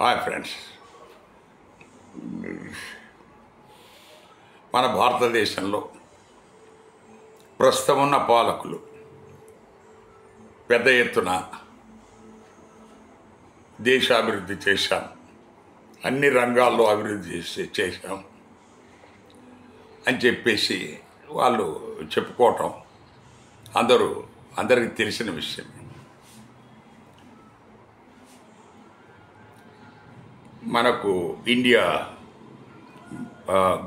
Hi friends, మన భారతదేశంలో ప్రస్తుతం ఉన్న పాలకులు పెద్ద ఎత్తున దేశాభివృద్ధి చేశాం, అన్ని రంగాల్లో అభివృద్ధి చేశాం అని చెప్పేసి వాళ్ళు చెప్పుకోవటం అందరికీ తెలిసిన విషయం. మనకు ఇండియా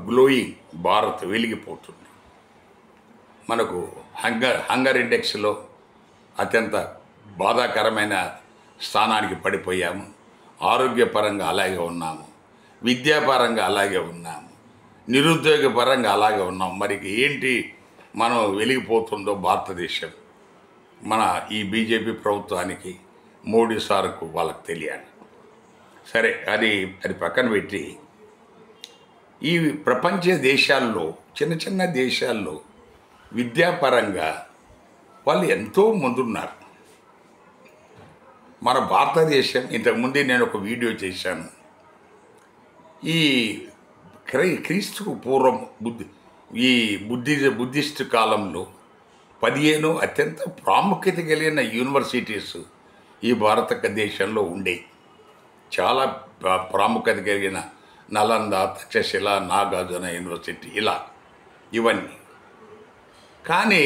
గ్లోయింగ్, భారత్ వెలిగిపోతుంది. మనకు హంగర్ ఇండెక్స్లో అత్యంత బాధాకరమైన స్థానానికి పడిపోయాము. ఆరోగ్యపరంగా అలాగే ఉన్నాము, విద్యాపరంగా అలాగే ఉన్నాము, నిరుద్యోగపరంగా అలాగే ఉన్నాము. మరి ఏంటి మనం వెలిగిపోతుందో భారతదేశం? మన ఈ బీజేపీ ప్రభుత్వానికి, మోడీ సార్కు వాళ్ళకి తెలియాలి. సరే, అది పక్కన పెట్టి ఈ ప్రపంచ దేశాల్లో, చిన్న చిన్న దేశాల్లో విద్యాపరంగా వాళ్ళు ఎంతో ముందున్నారు. మన భారతదేశం, ఇంతకుముందే నేను ఒక వీడియో చేశాను, ఈ క్రీస్తుకు పూర్వం ఈ బుద్ధిస్ట్ కాలంలో 15 అత్యంత ప్రాముఖ్యత కలిగిన యూనివర్సిటీస్ ఈ భారతదేశంలో ఉండేవి. చాలా ప్రాముఖ్యత కలిగిన నలంద, తక్షశిల, నాగార్జున యూనివర్సిటీ, ఇవన్నీ. కానీ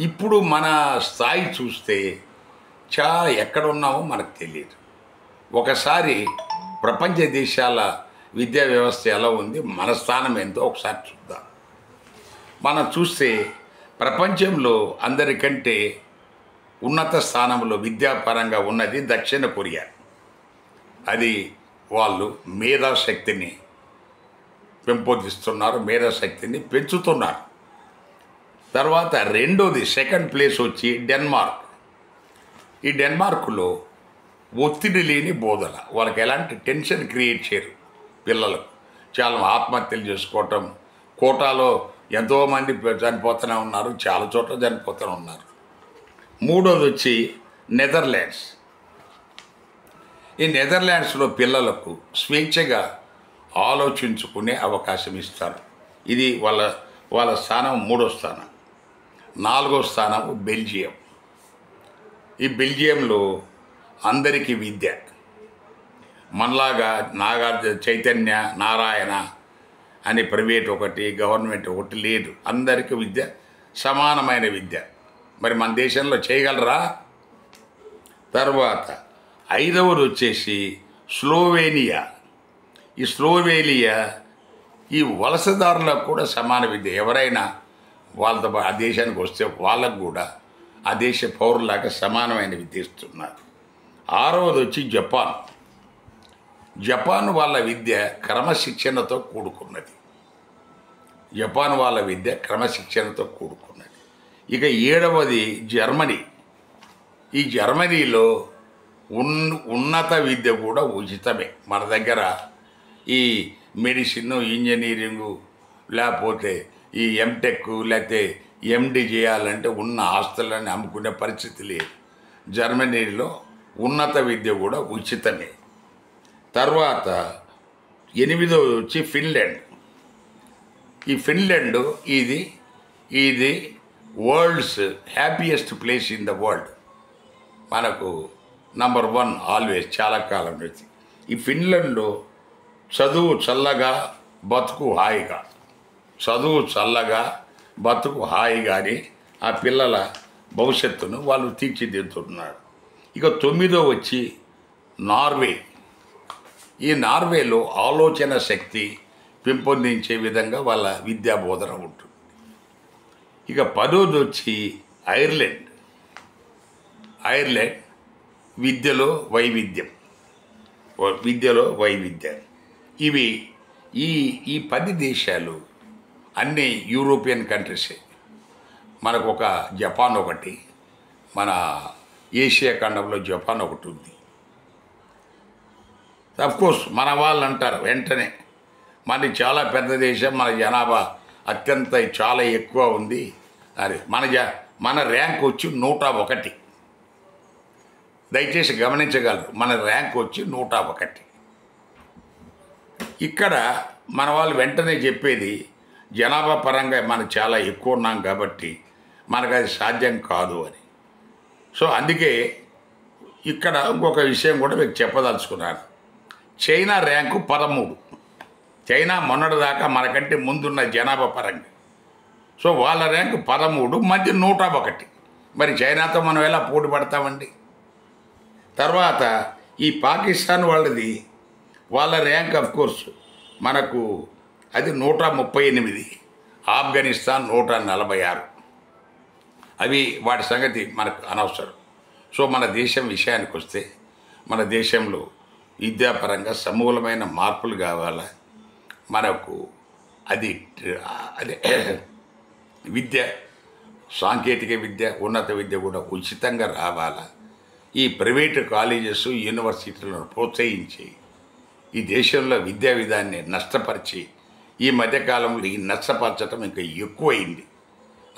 ఇప్పుడు మన స్థాయి చూస్తే ఎక్కడ ఉన్నామో మనకు తెలియదు. ఒకసారి ప్రపంచ దేశాల విద్యా వ్యవస్థ ఎలా ఉంది, మన స్థానం ఎంతో ఒకసారి చూద్దాం. మనం చూస్తే ప్రపంచంలో అందరికంటే ఉన్నత స్థానంలో విద్యాపరంగా ఉన్నది దక్షిణ కొరియా. అది వాళ్ళు మేధాశక్తిని పెంపొందిస్తున్నారు, మేధాశక్తిని పెంచుతున్నారు. తర్వాత రెండోది, సెకండ్ ప్లేస్ వచ్చి డెన్మార్క్. ఈ డెన్మార్క్లో ఒత్తిడి లేని బోధన, వాళ్ళకి ఎలాంటి టెన్షన్ క్రియేట్ చేయరు పిల్లలకు. చాలా ఆత్మహత్యలు చేసుకోవటం, కోటాలో ఎంతోమంది చనిపోతూనే ఉన్నారు, చాలా చోట్ల చనిపోతూనే ఉన్నారు. మూడోది వచ్చి నెదర్లాండ్స్. ఈ నెదర్లాండ్స్లో పిల్లలకు స్వేచ్ఛగా ఆలోచించుకునే అవకాశం ఇస్తారు. ఇది వాళ్ళ స్థానం, 3వ స్థానం. 4వ స్థానం బెల్జియం. ఈ బెల్జియంలో అందరికీ విద్య, మనలాగా నాగార్జున, చైతన్య, నారాయణ అని ప్రైవేట్ ఒకటి, గవర్నమెంట్ ఒకటి లేదు. అందరికీ విద్య, సమానమైన విద్య. మరి మన దేశంలో చేయగలరా? తర్వాత 5వది వచ్చేసి స్లోవేనియా. ఈ స్లోవేనియా ఈ వలసదారులకు కూడా సమాన విద్య. ఎవరైనా వాళ్ళతో ఆ దేశానికి వస్తే వాళ్ళకు కూడా ఆ దేశ పౌరులాగా సమానమైన విద్య ఇస్తున్నారు. 6వది వచ్చి జపాన్. జపాన్ వాళ్ళ విద్య క్రమశిక్షణతో కూడుకున్నది. జపాన్ వాళ్ళ విద్య క్రమశిక్షణతో కూడుకున్నది. ఇక 7వది జర్మనీ. ఈ జర్మనీలో ఉన్నత విద్య కూడా ఉచితమే. మన దగ్గర ఈ మెడిసిన్, ఇంజనీరింగు, లేకపోతే ఈ ఎంటెక్, లేకపోతే ఎండి చేయాలంటే ఉన్న ఆస్తులని అమ్ముకునే పరిస్థితి లేదు. జర్మనీలో ఉన్నత విద్య కూడా ఉచితమే. తర్వాత 8వది వచ్చి ఫిన్లాండ్. ఈ ఫిన్లాండ్ ఇది world's happiest place in the world. మనకు నంబర్ 1 ఆల్వేస్, చాలా కాలం నుంచి. ఈ ఫిన్లాండ్లో చదువు చల్లగా, బతుకు హాయిగా. చదువు చల్లగా, బతుకు హాయిగాని ఆ పిల్లల భవిష్యత్తును వాళ్ళు తీర్చిదిద్దుతున్నారు. ఇక 9వ వచ్చి నార్వే. ఈ నార్వేలో ఆలోచన శక్తి పెంపొందించే విధంగా వాళ్ళ విద్యా బోధన ఉంటుంది. ఇక 10వది వచ్చి ఐర్లాండ్. విద్యలో వైవిధ్యం. ఇవి ఈ 10 దేశాలు అన్నీ యూరోపియన్ కంట్రీసే. మనకు ఒక జపాన్ ఒకటి, మన ఏషియా ఖండంలో జపాన్ ఒకటి ఉంది. అఫ్కోర్స్ మన వాళ్ళు అంటారు వెంటనే, మనది చాలా పెద్ద దేశం, మన జనాభా చాలా ఎక్కువ ఉంది. అది మన ర్యాంక్ వచ్చి 101. దయచేసి గమనించగలరు, మన ర్యాంక్ వచ్చి 101. ఇక్కడ మన వాళ్ళు వెంటనే చెప్పేది జనాభా పరంగా మనం చాలా ఎక్కువ ఉన్నాం కాబట్టి మనకు అది సాధ్యం కాదు అని. సో అందుకే ఇక్కడ ఇంకొక విషయం కూడా మీకు చెప్పదలుచుకున్నాను. China rank 13. చైనా మొన్నటిదాకా మనకంటే ముందున్న జనాభా పరంగా. సో వాళ్ళ ర్యాంకు 13, మధ్య 101. మరి చైనాతో మనం ఎలా పోటీ పడతామండి? తర్వాత ఈ పాకిస్తాన్ వాళ్ళ ర్యాంక్ ఆఫ్ కోర్స్ మనకు అది 138, ఆఫ్ఘనిస్తాన్ 146. అవి వాటి సంగతి మనకు అనవసరం. సో మన దేశం విషయానికి వస్తే మన దేశంలో విద్యాపరంగా సమూలమైన మార్పులు కావాలా. మనకు అది విద్య, సాంకేతిక విద్య, ఉన్నత విద్య కూడా ఉచితంగా రావాలా. ఈ ప్రైవేటు కాలేజెస్, యూనివర్సిటీలను ప్రోత్సహించి ఈ దేశంలో విద్యా విధాన్ని నష్టపరిచి ఈ మధ్యకాలంలో ఈ నష్టపరచడం ఇంకా ఎక్కువైంది.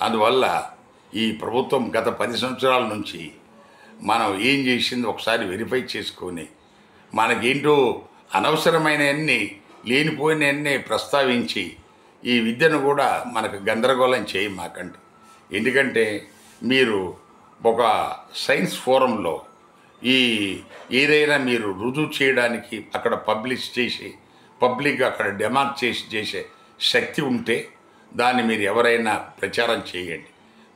అందువల్ల ఈ ప్రభుత్వం గత 10 సంవత్సరాల నుంచి మనం ఏం చేసింది ఒకసారి వెరిఫై చేసుకొని మనకేంటో అనవసరమైనవన్నీ, లేనిపోయినవన్నీ ప్రస్తావించి ఈ విద్యను కూడా మనకు గందరగోళం చేయమాకండి. ఎందుకంటే మీరు ఒక సైన్స్ ఫోరంలో ఏదైనా మీరు రుజువు చేయడానికి అక్కడ పబ్లిష్ చేసి పబ్లిక్ అక్కడ డెమాన్స్ట్రేషన్ చేసే శక్తి ఉంటే దాన్ని మీరు ఎవరైనా ప్రచారం చేయండి.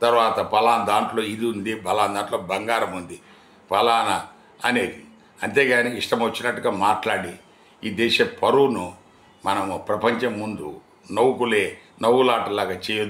తర్వాత ఫలానా దాంట్లో ఇది ఉంది, ఫలానా దాంట్లో బంగారం ఉంది, ఫలానా అనేది. అంతేగాని ఇష్టం వచ్చినట్టుగా మాట్లాడి ఈ దేశ పరువును మనము ప్రపంచం ముందు నవ్వులాటలాగా చేయొద్దు.